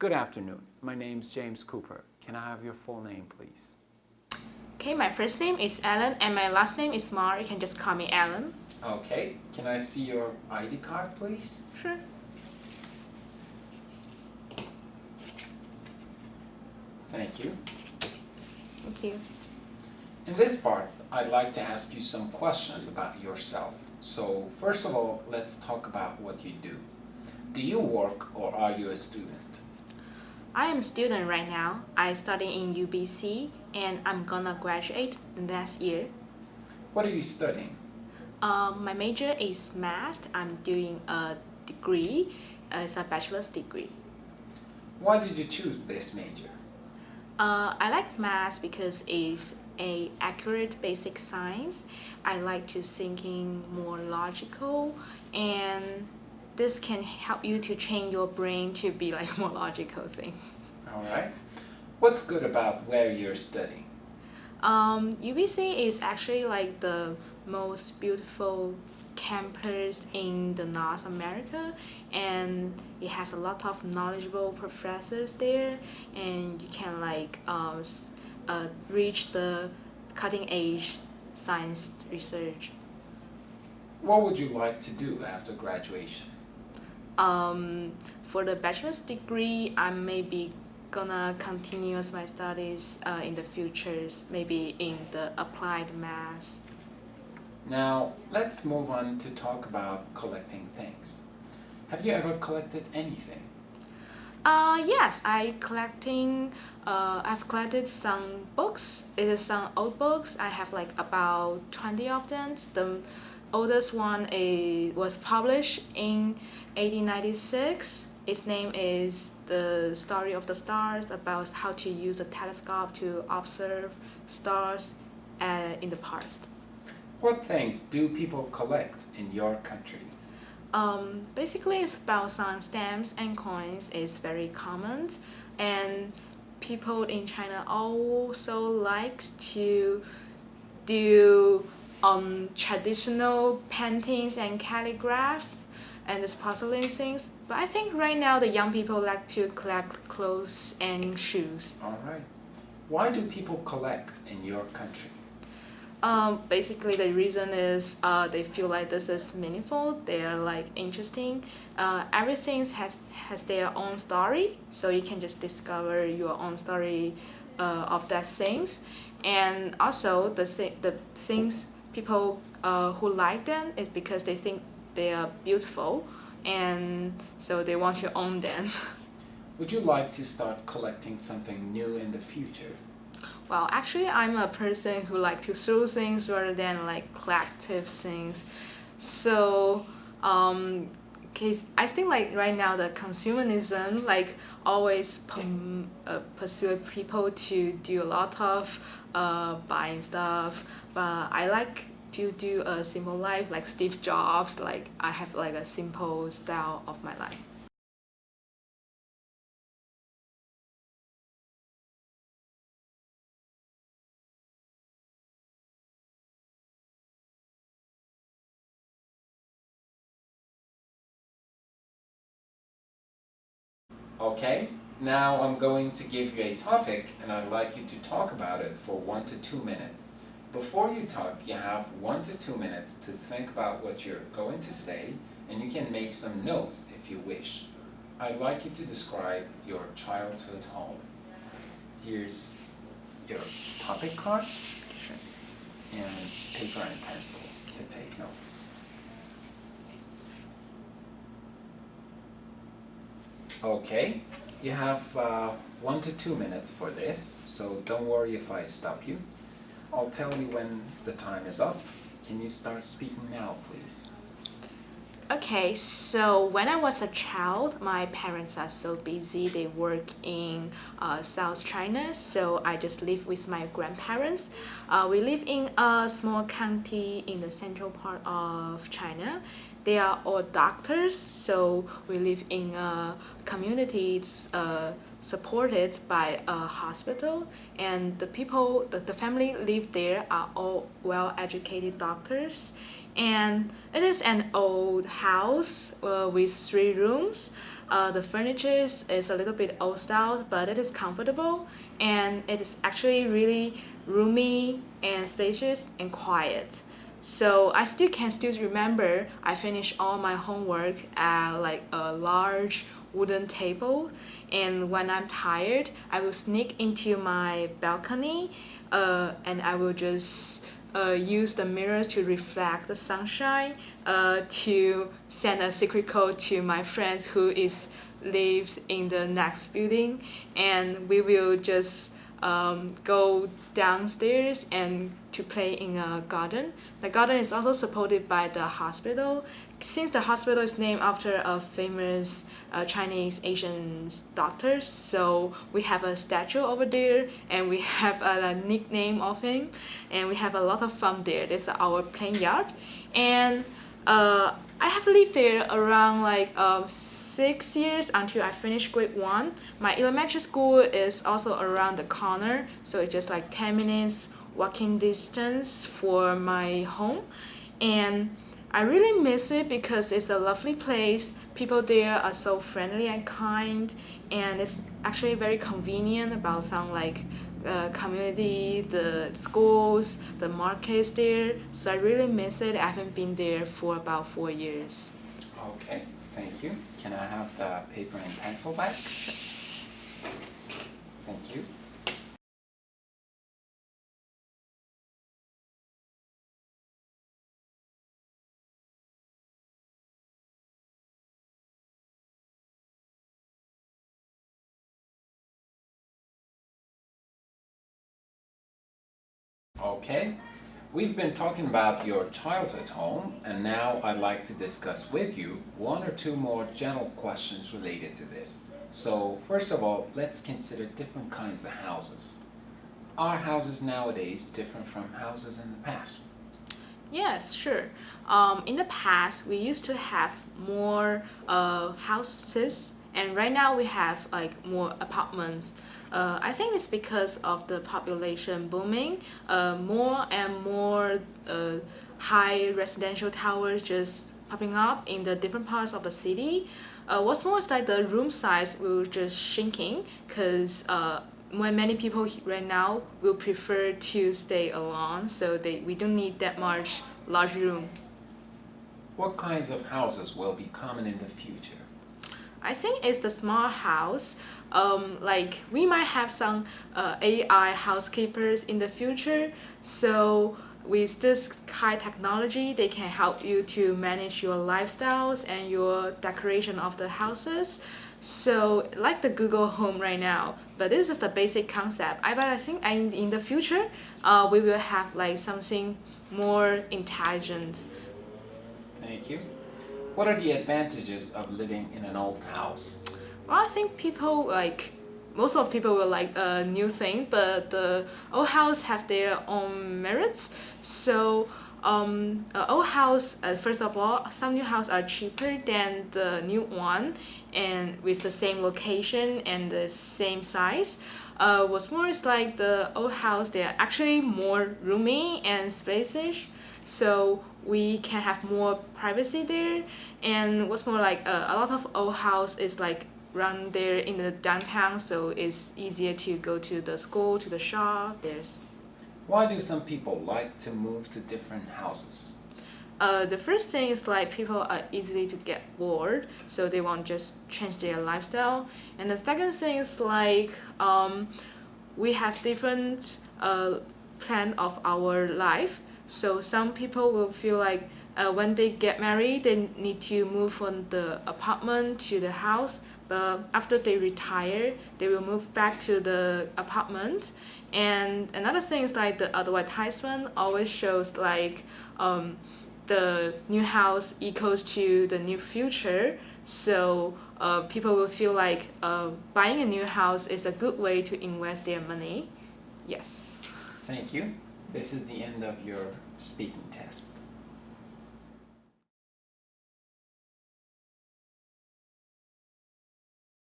Good afternoon. My name's James Cooper. Can I have your full name, please? Okay, my first name is Alan and my last name is Mar. You can just call me Alan. Okay. Can I see your ID card, please? Sure. Thank you. Thank you. In this part, I'd like to ask you some questions about yourself. So, first of all, let's talk about what you do. Do you work or are you a student? I am a student right now. I study in UBC and I'm gonna graduate the next year. What are you studying? My major is math. I'm doing a degree. It's a bachelor's degree. Why did you choose this major? I like math because it's a accurate basic science. I like to thinking more logical, and this can help you to train your brain to be like more logical thing. All right. What's good about where you're studying? UBC is actually like the most beautiful campus in the North America, and it has a lot of knowledgeable professors there, and you can like reach the cutting edge science research. What would you like to do after graduation? For the bachelor's degree, I'm maybe gonna continue my studies in the futures, maybe in the applied math. Now, let's move on to talk about collecting things. Have you ever collected anything? Yes, I've collected some books. It is some old books. I have like about 20 of them. The oldest one was published in 1896. Its name is The Story of the Stars, about how to use a telescope to observe stars in the past. What things do people collect in your country? Basically, it's about some stamps and coins. It's very common, and people in China also likes to do traditional paintings and calligraphs and this porcelain things. But I think right now the young people like to collect clothes and shoes. All right. Why do people collect in your country? Basically, the reason is they feel like this is meaningful. They are like interesting. Everything has their own story, so you can just discover your own story of that things. And also the things people who like them is because they think they are beautiful, and so they want to own them. Would you like to start collecting something new in the future? Well, actually, I'm a person who like to throw things rather than like collective things. So, cause I think like right now the consumerism like always pursue people to do a lot of buying stuff. But I like to do a simple life like Steve Jobs. Like I have like a simple style of my life. Okay, now I'm going to give you a topic and I'd like you to talk about it for 1 to 2 minutes. Before you talk, you have 1 to 2 minutes to think about what you're going to say, and you can make some notes if you wish. I'd like you to describe your childhood home. Here's your topic card and paper and pencil to take notes. Okay, you have 1 to 2 minutes for this, so don't worry if I stop you. I'll tell you when the time is up. Can you start speaking now, please? Okay, so when I was a child, my parents are so busy. They work in South China, so I just live with my grandparents. We live in a small county in the central part of China. They are all doctors, so we live in a community supported by a hospital, and the family live there are all well-educated doctors. And it is an old house with 3 rooms. The furniture is a little bit old style, but it is comfortable, and it is actually really roomy and spacious and quiet. So I still remember I finished all my homework at like a large wooden table, and when I'm tired, I will sneak into my balcony, and I will just use the mirror to reflect the sunshine, to send a secret code to my friends who is live in the next building, and we will just go downstairs and to play in a garden. The garden is also supported by the hospital. Since the hospital is named after a famous Chinese Asian doctor, so we have a statue over there, and we have a nickname of him, and we have a lot of fun there. This is our playing yard, and I have lived there around like 6 years until I finished grade 1. My elementary school is also around the corner, so it's just like 10 minutes walking distance for my home. And I really miss it because it's a lovely place. People there are so friendly and kind, and it's actually very convenient about some like community, the schools, the markets there. So I really miss it. I haven't been there for about 4 years. Okay, thank you. Can I have the paper and pencil back? Thank you. Okay, we've been talking about your childhood home, and now I'd like to discuss with you one or two more general questions related to this. So, first of all, let's consider different kinds of houses. Are houses nowadays different from houses in the past? Yes, sure. In the past, we used to have more houses, and right now we have like more apartments. I think it's because of the population booming. More and more high residential towers just popping up in the different parts of the city. What's more is like the room size will just shrinking because when many people right now will prefer to stay alone, so we don't need that much large room. What kinds of houses will be common in the future? I think it's the smart house. Like we might have some AI housekeepers in the future. So with this high technology, they can help you to manage your lifestyles and your decoration of the houses. So like the Google Home right now, but this is the basic concept. But I think in the future, we will have like something more intelligent. Thank you. What are the advantages of living in an old house? Well, I think people like most of people will like a new thing, but the old house have their own merits. So old house, first of all, some new house are cheaper than the new one, and with the same location and the same size. What's more is like the old house, they are actually more roomy and spacious, so we can have more privacy there. And what's more like a lot of old house is like run there in the downtown, so it's easier to go to the school, to the shop. There's Why do some people like to move to different houses? the first thing is like people are easily to get bored, so they want just change their lifestyle. And the second thing is like we have different plan of our life. So some people will feel like when they get married, they need to move from the apartment to the house. But after they retire, they will move back to the apartment. And another thing is like the advertisement always shows like the new house equals to the new future. So people will feel like buying a new house is a good way to invest their money. Yes. Thank you. This is the end of your speaking test.